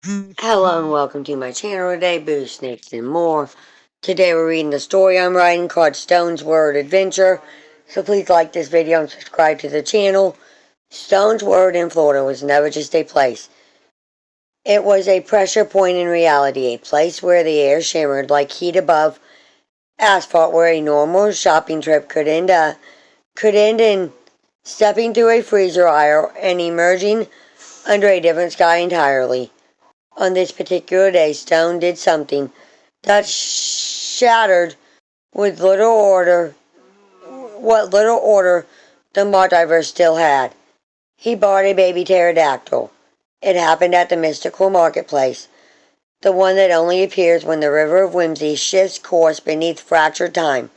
Hello and welcome to my channel today, Boo Snakes and More. Today we're reading the story I'm writing called Stone's Word Adventure. So please like this video and subscribe to the channel. Stone's Word in Florida was never just a place. It was a pressure point in reality, a place where the air shimmered like heat above asphalt, where a normal shopping trip could end in stepping through a freezer aisle and emerging under a different sky entirely. On this particular day, Stone did something that shattered with little order what little order the multiverse still had. He bought a baby pterodactyl. It happened at the mystical marketplace, the one that only appears when the river of whimsy shifts course beneath fractured time.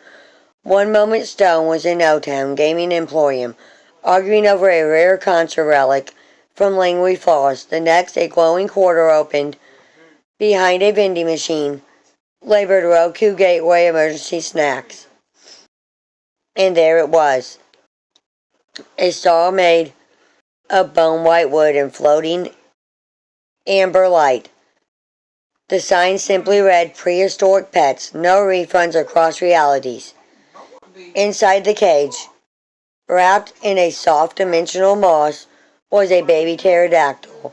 One moment Stone was in O-Town gaming Emporium, arguing over a rare concert relic from Langley Falls. The next, a glowing quarter opened behind a vending machine labeled Roku Gateway Emergency Snacks. And there it was, a stall made of bone white wood and floating amber light. The sign simply read, "Prehistoric Pets, no refunds or cross realities." Inside the cage, wrapped in a soft dimensional moss, was a baby pterodactyl.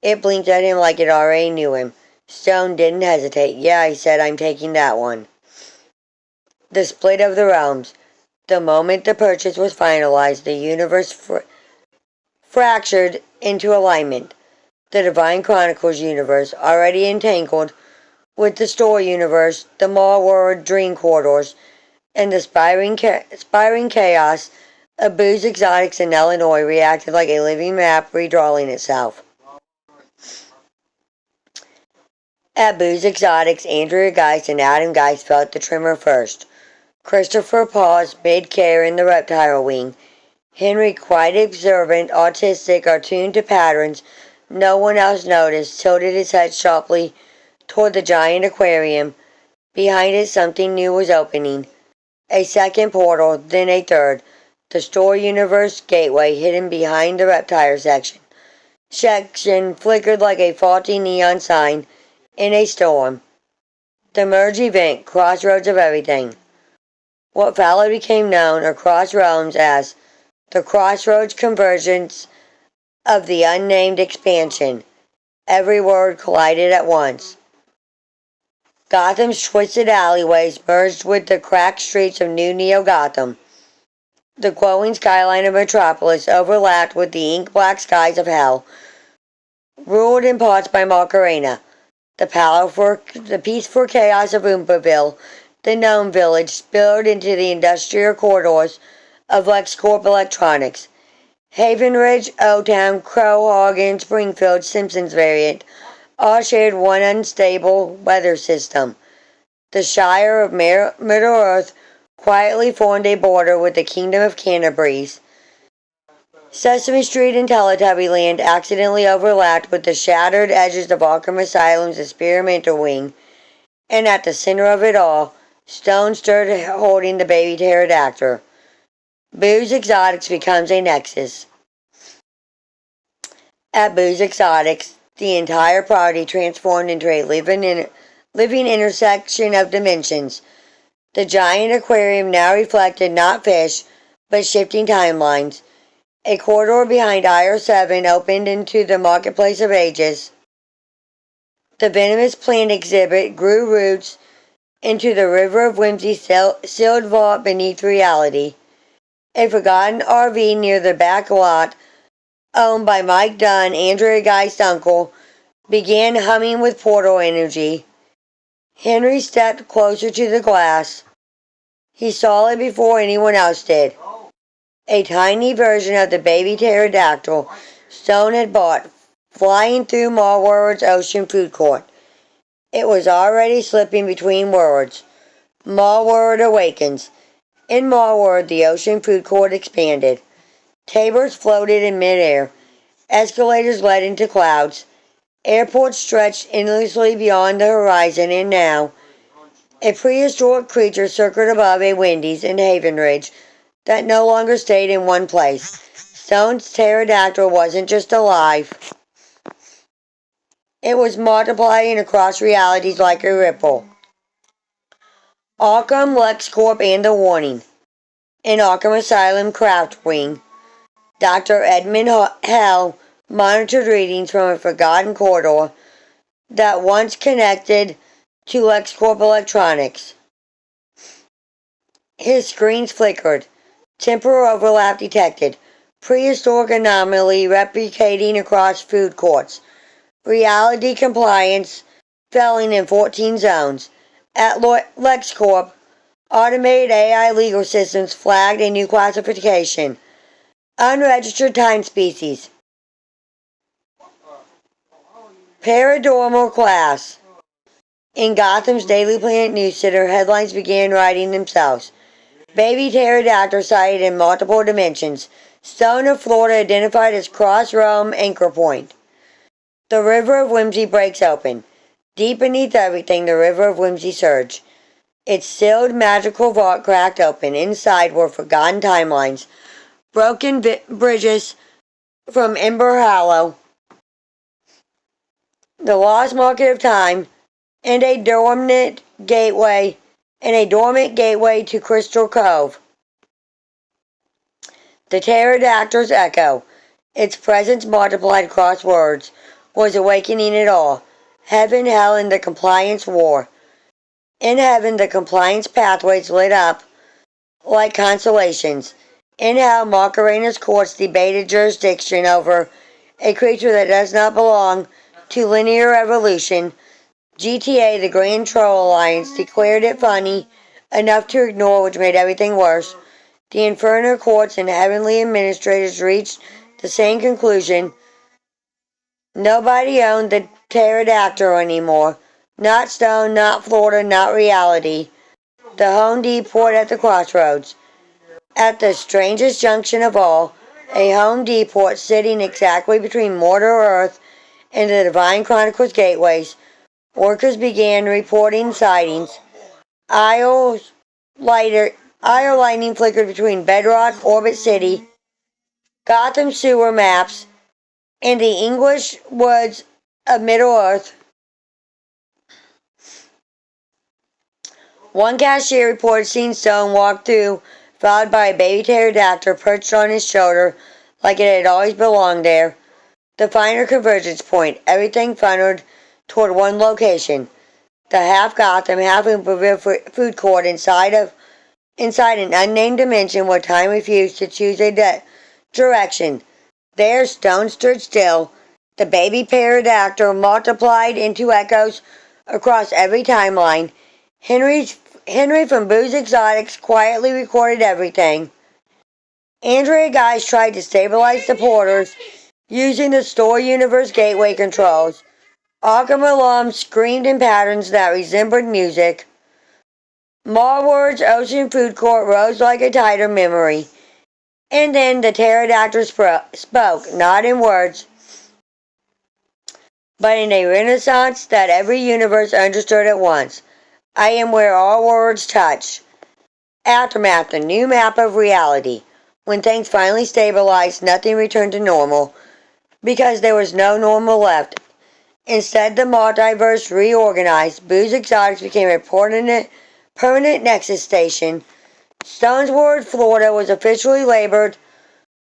It blinked at him like it already knew him. Stone didn't hesitate. "Yeah," he said, "I'm taking that one." The split of the realms. The moment the purchase was finalized, the universe fractured into alignment. The Divine Chronicles universe, already entangled with the Story universe, the Mall World dream corridors, and the spiraling chaos of Boo's Exotics in Illinois, reacted like a living map redrawing itself. At Boo's Exotics, Andrea Geist and Adam Geist felt the tremor first. Christopher paused mid-care in the reptile wing. Henry, quite observant, autistic, attuned to patterns no one else noticed, tilted his head sharply toward the giant aquarium. Behind it, something new was opening. A second portal, then a third. The Story Universe gateway, hidden behind the reptile section flickered like a faulty neon sign in a storm. The merge event, crossroads of everything. What followed became known across realms as the Crossroads Convergence of the Unnamed Expansion. Every word collided at once. Gotham's twisted alleyways merged with the cracked streets of New Neo-Gotham. The glowing skyline of Metropolis overlapped with the ink-black skies of Hell, ruled in parts by Macarena. The peaceful chaos of Oompaville, the Gnome Village, spilled into the industrial corridors of LexCorp Electronics. Haven Ridge, O-Town, Crowhog, and Springfield, Simpsons variant, all shared one unstable weather system. The Shire of Middle-earth quietly formed a border with the Kingdom of Canterbury's. Sesame Street and Teletubby Land accidentally overlapped with the shattered edges of Arkham Asylum's experimental wing, and at the center of it all, Stone stood holding the baby pterodactyl. Boo's Exotics becomes a nexus. At Boo's Exotics, the entire property transformed into a living intersection of dimensions. The giant aquarium now reflected not fish, but shifting timelines. A corridor behind Aisle 7 opened into the Marketplace of Ages. The venomous plant exhibit grew roots into the River of Whimsy sealed vault beneath reality. A forgotten RV near the back lot, owned by Mike Dunn, Andrea Geist's uncle, began humming with portal energy. Henry stepped closer to the glass. He saw it before anyone else did. A tiny version of the baby pterodactyl Stone had bought, flying through Mallworld's Ocean Food Court. It was already slipping between worlds. Mallworld awakens. In Mallworld, the Ocean Food Court expanded. Tables floated in midair. Escalators led into clouds. Airports stretched endlessly beyond the horizon, and now, a prehistoric creature circled above a Wendy's in Haven Ridge that no longer stayed in one place. Stone's pterodactyl wasn't just alive. It was multiplying across realities like a ripple. Arkham, LexCorp, and The Warning. In Arkham Asylum Craft Wing, Dr. Edmund Hell monitored readings from a forgotten corridor that once connected to LexCorp electronics. His screens flickered. Temporal overlap detected. Prehistoric anomaly replicating across food courts. Reality compliance failing in 14 zones. At LexCorp, automated AI legal systems flagged a new classification. Unregistered time species. Paranormal class. In Gotham's Daily Planet news center, headlines began writing themselves. Baby pterodactyl sighted in multiple dimensions. Stone of Florida identified as Cross-Realm anchor point. The River of Whimsy breaks open. Deep beneath everything, the River of Whimsy surged. Its sealed magical vault cracked open. Inside were forgotten timelines, broken bridges from Ember Hollow, the lost market of time, and a dormant gateway to Crystal Cove. The pterodactyl's echo, its presence multiplied across worlds, was awakening it all. Heaven, hell, and the compliance war. In heaven, the compliance pathways lit up like constellations. In hell, Macarena's courts debated jurisdiction over a creature that does not belong to linear evolution. GTA, the Grand Troll Alliance, declared it funny enough to ignore, which made everything worse. The Inferno courts and heavenly administrators reached the same conclusion. Nobody owned the pterodactyl anymore. Not Stone, not Florida, not reality. The Home Depot at the crossroads. At the strangest junction of all, a Home Depot sitting exactly between mortal Earth and the Divine Chronicles gateways, workers began reporting sightings. Aisle lighting flickered between Bedrock, Orbit City, Gotham sewer maps, and the English woods of Middle Earth. One cashier reported seeing Stone walk through, followed by a baby pterodactyl perched on his shoulder like it had always belonged there. The final convergence point, everything funneled toward one location. The half Gotham, half Oomperville food court inside an unnamed dimension where time refused to choose a direction. There, Stone stood still. The baby pterodactyl multiplied into echoes across every timeline. Henry from Boo's Exotics quietly recorded everything. Andrea Guys tried to stabilize the porters using the Store Universe gateway controls. Arkham alarms screamed in patterns that resembled music. Marward's Ocean Food Court rose like a tighter memory. And then the pterodactyl spoke, not in words, but in a renaissance that every universe understood at once. I am where all worlds touch. Aftermath, the new map of reality. When things finally stabilized, nothing returned to normal, because there was no normal left. Instead, the multiverse reorganized. Boo's Exotics became a permanent nexus station. Stone's World, Florida was officially labeled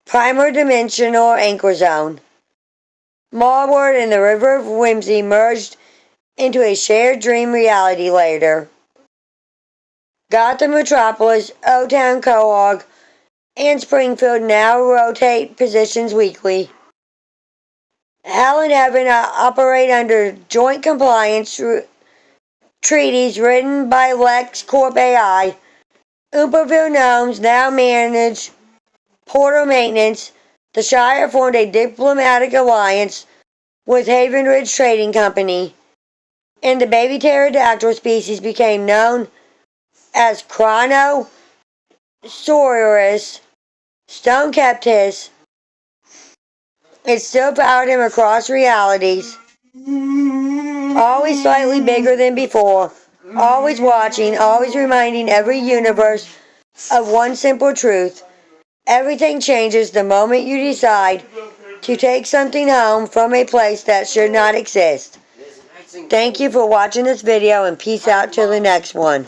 Primer Dimensional Anchor Zone. Marward and the River of Whimsy merged into a shared dream reality later. Gotham Metropolis, O-Town Quahog, and Springfield now rotate positions weekly. Hell and Heaven operate under joint compliance treaties written by LexCorp AI. Oomperville Gnomes now manage portal maintenance. The Shire formed a diplomatic alliance with Haven Ridge Trading Company, and the baby pterodactyl species became known as Chronosaurus. Stone kept his. It still followed him across realities, always slightly bigger than before, always watching, always reminding every universe of one simple truth. Everything changes the moment you decide to take something home from a place that should not exist. Thank you for watching this video, and peace out till the next one.